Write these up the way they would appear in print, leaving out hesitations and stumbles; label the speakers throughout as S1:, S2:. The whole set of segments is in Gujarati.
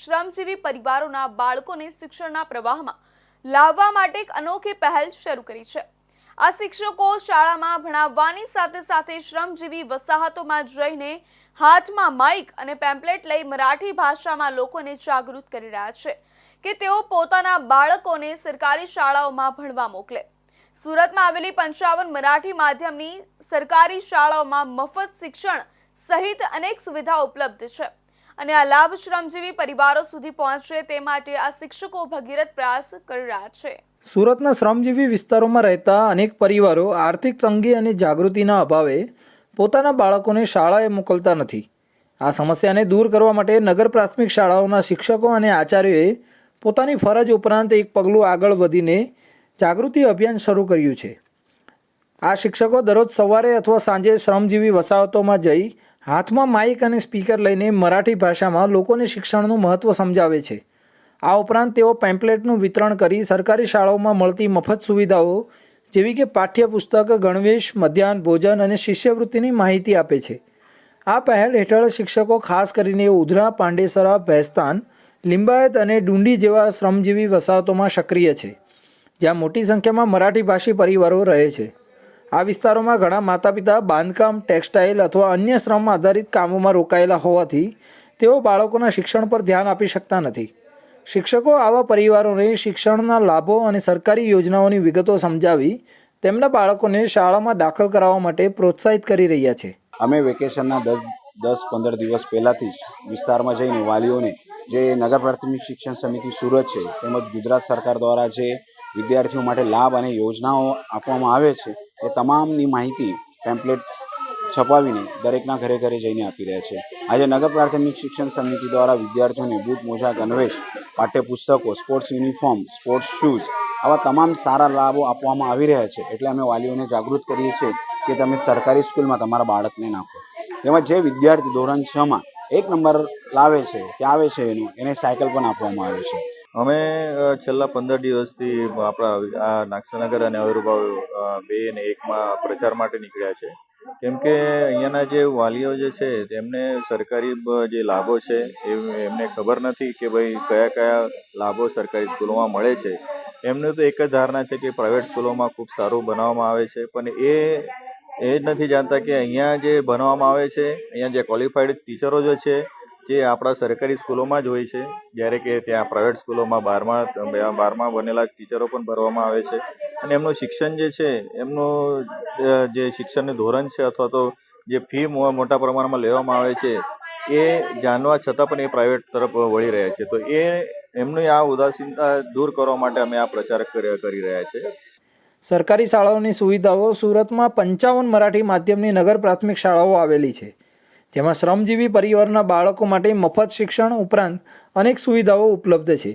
S1: શ્રમજીવી પરિવારોના બાળકોને શિક્ષણના પ્રવાહમાં લાવવા માટે એક અનોખી પહેલ શરૂ કરી છે। આ શિક્ષકો શાળામાં ભણાવવાની સાથે સાથે શ્રમજીવી વસાહતોમાં જઈને હાથમાં માઇક અને પેમ્પલેટ લઈ મરાઠી ભાષામાં લોકોને જાગૃત કરી રહ્યા છે કે તેઓ પોતાના બાળકોને સરકારી શાળાઓમાં ભણવા મોકલે। સુરતમાં આવેલી 55 મરાઠી માધ્યમની સરકારી શાળાઓમાં મફત શિક્ષણ સહિત અનેક સુવિધાઓ ઉપલબ્ધ છે અને આ લાભ શ્રમજીવી પરિવારો સુધી પહોંચે તે માટે આ શિક્ષકો ભગીરથ પ્રયાસ કરી રહ્યા છે।
S2: સુરતના શ્રમજીવી વિસ્તારોમાં રહેતા અનેક પરિવારો આર્થિક તંગી અને જાગૃતિના અભાવે પોતાના બાળકોને શાળાએ મોકલતા નથી। આ સમસ્યાને દૂર કરવા માટે નગર પ્રાથમિક શાળાઓના શિક્ષકો અને આચાર્યોએ પોતાની ફરજ ઉપરાંત એક પગલું આગળ વધીને જાગૃતિ અભિયાન શરૂ કર્યું છે। આ શિક્ષકો દરરોજ સવારે અથવા સાંજે શ્રમજીવી વસાહતોમાં જઈ હાથમાં માઇક અને સ્પીકર લઈને મરાઠી ભાષામાં લોકોને શિક્ષણનું મહત્ત્વ સમજાવે છે। આ ઉપરાંત તેઓ પેમ્પલેટનું વિતરણ કરી સરકારી શાળાઓમાં મળતી મફત સુવિધાઓ જેવી કે પાઠ્યપુસ્તક, ગણવેશ, મધ્યાહન ભોજન અને શિષ્યવૃત્તિની માહિતી આપે છે। આ પહેલ હેઠળ શિક્ષકો ખાસ કરીને ઉધના, પાંડેસરા, ભેસ્તાન, લિંબાયત અને ડુંડી જેવા શ્રમજીવી વસાહતોમાં સક્રિય છે, જ્યાં મોટી સંખ્યામાં મરાઠી ભાષી પરિવારો રહે છે। આ વિસ્તારોમાં ઘણા માતા પિતા બાંધકામ, ટેક્સટાઇલ અથવા અન્ય શ્રમ આધારિત કામોમાં રોકાયેલા હોવાથી તેઓ બાળકોના શિક્ષણ પર ધ્યાન આપી શકતા નથી। શિક્ષકો આવા પરિવારોને શિક્ષણના લાભો અને સરકારી યોજનાઓની વિગતો સમજાવી તેમના બાળકોને શાળામાં દાખલ કરાવવા માટે પ્રોત્સાહિત કરી રહ્યા છે।
S3: અમે વેકેશનના 10-15 દિવસ પહેલાથી જ વિસ્તારમાં જઈને વાલીઓને જે નગર પ્રાથમિક શિક્ષણ સમિતિ સુરત છે તેમજ ગુજરાત સરકાર દ્વારા જે વિદ્યાર્થીઓ માટે લાભ અને યોજનાઓ આપવામાં આવે છે એ તમામની માહિતી પેમ્પલેટ છપાવીને દરેકના ઘરે ઘરે જઈને આપી રહ્યા છે। આજે નગર પ્રાથમિક શિક્ષણ સમિતિ દ્વારા વિદ્યાર્થીઓને બૂટ, મોજા, ગણવેશ, પાઠ્યપુસ્તકો, સ્પોર્ટ્સ યુનિફોર્મ, સ્પોર્ટ્સ શૂઝ આવા તમામ સારા લાભો આપવામાં આવી રહ્યા છે। એટલે અમે વાલીઓને જાગૃત કરીએ છીએ કે તમે સરકારી સ્કૂલમાં તમારા બાળકને નાખો। એમાં જે વિદ્યાર્થી ધોરણ 6માં 1 નંબર લાવે છે કે આવે છે એને સાયકલ પણ આપવામાં આવે છે।
S4: અમે છેલ્લા 15 દિવસથી આપણા આ નાગસનગર અને અવિર્ભાવ 2 અને 1માં પ્રચાર માટે નીકળ્યા છે, કેમ કે અહીંયાના જે વાલીઓ જે છે તેમને સરકારી જે લાભો છે એમને ખબર નથી કે ભાઈ કયા કયા લાભો સરકારી સ્કૂલોમાં મળે છે। એમને તો એક જ ધારણા છે કે પ્રાઇવેટ સ્કૂલોમાં ખૂબ સારું ભણાવવામાં આવે છે, પણ એ જ નથી જાણતા કે અહીંયા જે ભણવામાં આવે છે, અહીંયા જે ક્વોલિફાઈડ ટીચરો જે છે જે આપણા સરકારી સ્કૂલોમાં જ હોય છે, જ્યારે કે ત્યાં પ્રાઇવેટ સ્કૂલોમાં 12મા બનેલા ટીચરો પણ ભરવામાં આવે છે અને એમનું શિક્ષણ જે છે એમનું જે શિક્ષણનું ધોરણ છે અથવા તો જે ફી મોટા પ્રમાણમાં લેવામાં આવે છે એ જાણવા છતાં પણ એ પ્રાઇવેટ તરફ વળી રહ્યા છે। તો એમની આ ઉદાસીનતા દૂર કરવા માટે અમે આ પ્રચાર કરી રહ્યા છીએ।
S2: સરકારી શાળાઓની સુવિધાઓ સુરતમાં 55 મરાઠી માધ્યમની નગર પ્રાથમિક શાળાઓ આવેલી છે, જેમાં શ્રમજીવી પરિવારના બાળકો માટે મફત શિક્ષણ ઉપરાંત અનેક સુવિધાઓ ઉપલબ્ધ છે।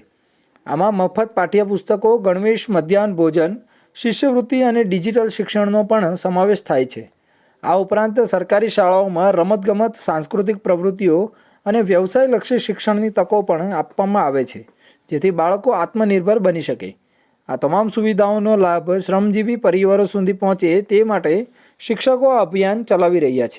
S2: આમાં મફત પાઠ્યપુસ્તકો, ગણવેશ, મધ્યાહન ભોજન, શિષ્યવૃત્તિ અને ડિજિટલ શિક્ષણનો પણ સમાવેશ થાય છે। આ ઉપરાંત સરકારી શાળાઓમાં રમતગમત, સાંસ્કૃતિક પ્રવૃત્તિઓ અને વ્યવસાયલક્ષી શિક્ષણની તકો પણ આપવામાં આવે છે, જેથી બાળકો આત્મનિર્ભર બની શકે। આ તમામ સુવિધાઓનો લાભ શ્રમજીવી પરિવારો સુધી પહોંચે તે માટે શિક્ષકો આ અભિયાન ચલાવી રહ્યા છે।